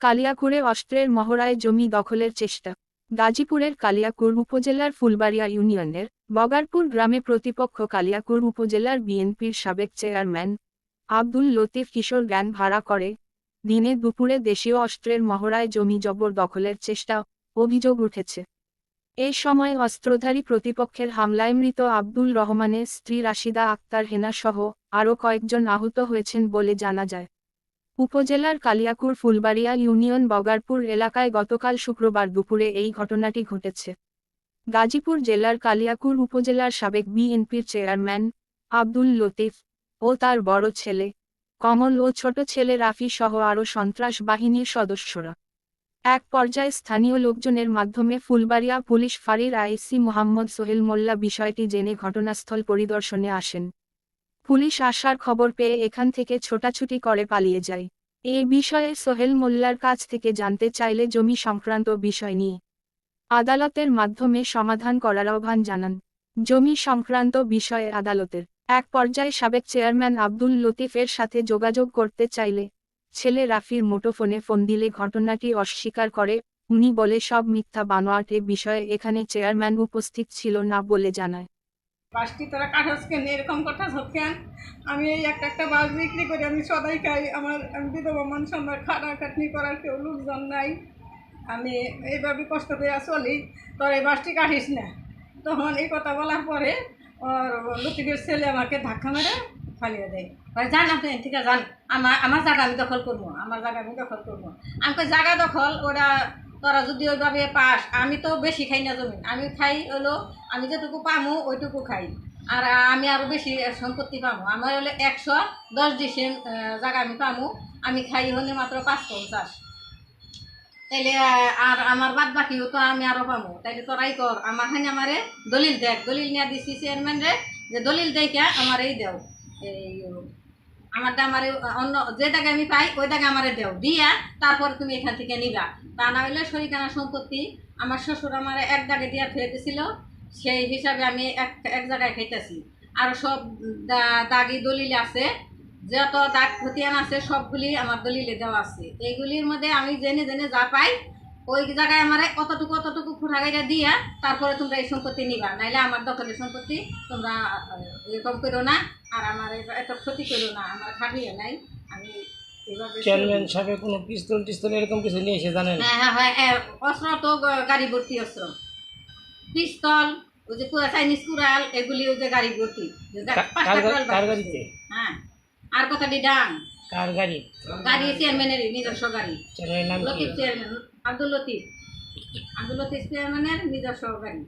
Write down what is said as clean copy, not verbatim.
কালিয়াকুরে অস্ত্রের মহড়ায় জমি দখলের চেষ্টা। গাজীপুরের কালিয়াকুর উপজেলার ফুলবাড়িয়া ইউনিয়নের বগারপুর গ্রামে প্রতিপক্ষ কালিয়াকুর উপজেলার বিএনপির সাবেক চেয়ারম্যান আব্দুল লতিফ কিশোর জ্ঞান ভাড়া করে দিনে দুপুরে দেশীয় অস্ত্রের মহড়ায় জমি জবর দখলের চেষ্টা অভিযোগ উঠেছে। এ সময় অস্ত্রধারী প্রতিপক্ষের হামলায় মৃত আব্দুল রহমানের স্ত্রী রাশিদা আক্তার হেনা সহ আরও কয়েকজন আহত হয়েছেন বলে জানা যায়। উপজেলার কালিয়াকুর ফুলবাড়িয়া ইউনিয়ন বগারপুর এলাকায় গতকাল শুক্রবার দুপুরে এই ঘটনাটি ঘটেছে। গাজীপুর জেলার কালিয়াকুর উপজেলার সাবেক বিএনপির চেয়ারম্যান আব্দুল লতিফ ও তার বড় ছেলে কমল ও ছোট ছেলে রাফি সহ আরও সন্ত্রাস বাহিনীর সদস্যরা এক পর্যায়ে স্থানীয় লোকজনের মাধ্যমে ফুলবাড়িয়া পুলিশ ফাঁড়ির আইসি মোহাম্মদ সোহেল মোল্লা বিষয়টি জেনে ঘটনাস্থল পরিদর্শনে আসেন। পুলিশ আসার খবর পেয়ে এখান থেকে ছোটাছুটি করে পালিয়ে যায়। এ বিষয়ে সোহেল মোল্লার কাছ থেকে জানতে চাইলে জমি সংক্রান্ত বিষয় নিয়ে আদালতের মাধ্যমে সমাধান করার আহ্বান জানান। জমি সংক্রান্ত বিষয়ে আদালতের এক পর্যায়ে সাবেক চেয়ারম্যান আব্দুল লতিফের সাথে যোগাযোগ করতে চাইলে ছেলে রাফির মুঠোফোনে ফোন দিলে ঘটনাটি অস্বীকার করে। উনি বলে সব মিথ্যা বানোয়াট, এ বিষয়ে এখানে চেয়ারম্যান উপস্থিত ছিল না বলে জানায়। বাসটি তোরা কাঠস কেন এরকম কথা কেন? আমি এই একটা বাস বিক্রি করি, আমি সদাই খাই। আমি বিধবা মানুষ, আমার খাটাখাটনি করার কেউ লোকজন নাই। আমি এইভাবে কষ্ট করে চলি, তোর এই বাসটি কাটিস না। তখন এই কথা বলার পরে ওর লতিফের ছেলে আমাকে ধাক্কা মেরে ফালিয়ে দেয়। যান আপনি, ঠিক আছে যান, আমার জায়গা আমি দখল করবো, আমার জায়গা আমি দখল করবো। আমাকে জায়গা দখল ওরা তোরা যদি ওইভাবে পাস, আমি তো বেশি খাই না জমি, আমি খাই হলো আমি যেটুকু পামো ওইটুকু খাই, আর আমি আরও বেশি সম্পত্তি পামো। আমার হলে 110 ডিসেম জায়গা আমি পামো, আমি খাই হলে মাত্র 550। তাইলে আর আমার বাদ বাকিও তো আমি আরও পামো। তাইলে তোরাই কর, আমার খানি আমারে দলিল দেখ। দলিল নিয়ে দিচ্ছি চেয়ারম্যান রে, যে দলিল দেখে আমার এই দেও, এই আমারটা আমার অন্য যে জায়গায় আমি পাই ওই জায়গায় আমারে দেও, দিয়া তারপর তুমি এখান থেকে নিবা। তা না হইলে শরিকানা সম্পত্তি আমার শ্বশুর আমার এক জায়গায় দিয়া ফেলে দিয়েছিল, সেই হিসাবে আমি এক জায়গায় খাইতেছি। আর সব দাগি দলিল আছে, যত দাগ খতিয়ান আছে সবগুলি আমার দলিলে দেওয়া আছে। এইগুলির মধ্যে আমি জেনে জেনে যা পাই ওই জায়গায় আমার অতটুকু খুঁড়া গাইরা দিয়া তারপরে তোমরা এই সম্পত্তি নিবা, নাইলে আমার দখলের সম্পত্তি তোমরা এরকম করো না, আর আমার এত ক্ষতি করো না, আমার খাটিয়ে নাই। আমি চেয়ারম্যান সাহেব কোনো পিস্তল টিস্তল এরকম কিছু নিয়ে এসে জানেন? হ্যাঁ হ্যাঁ হ্যাঁ, অস্ত্র তো গাড়ি ভর্তি অস্ত্র, পিস্তল, ওই যে চাইনিজ কুড়াল, এগুলি ওই যে গাড়ি ভর্তি। কার গাড়িতে? হ্যাঁ, আর কথাটি ডাং কার গাড়ি? গাড়ি চেয়ারম্যানের নিজস্ব গাড়ি। চেয়ারম্যানের নাম কি? লতিফ চেয়ারম্যান, আব্দুল লতিফ চেয়ারম্যানের নিজস্ব গাড়ি।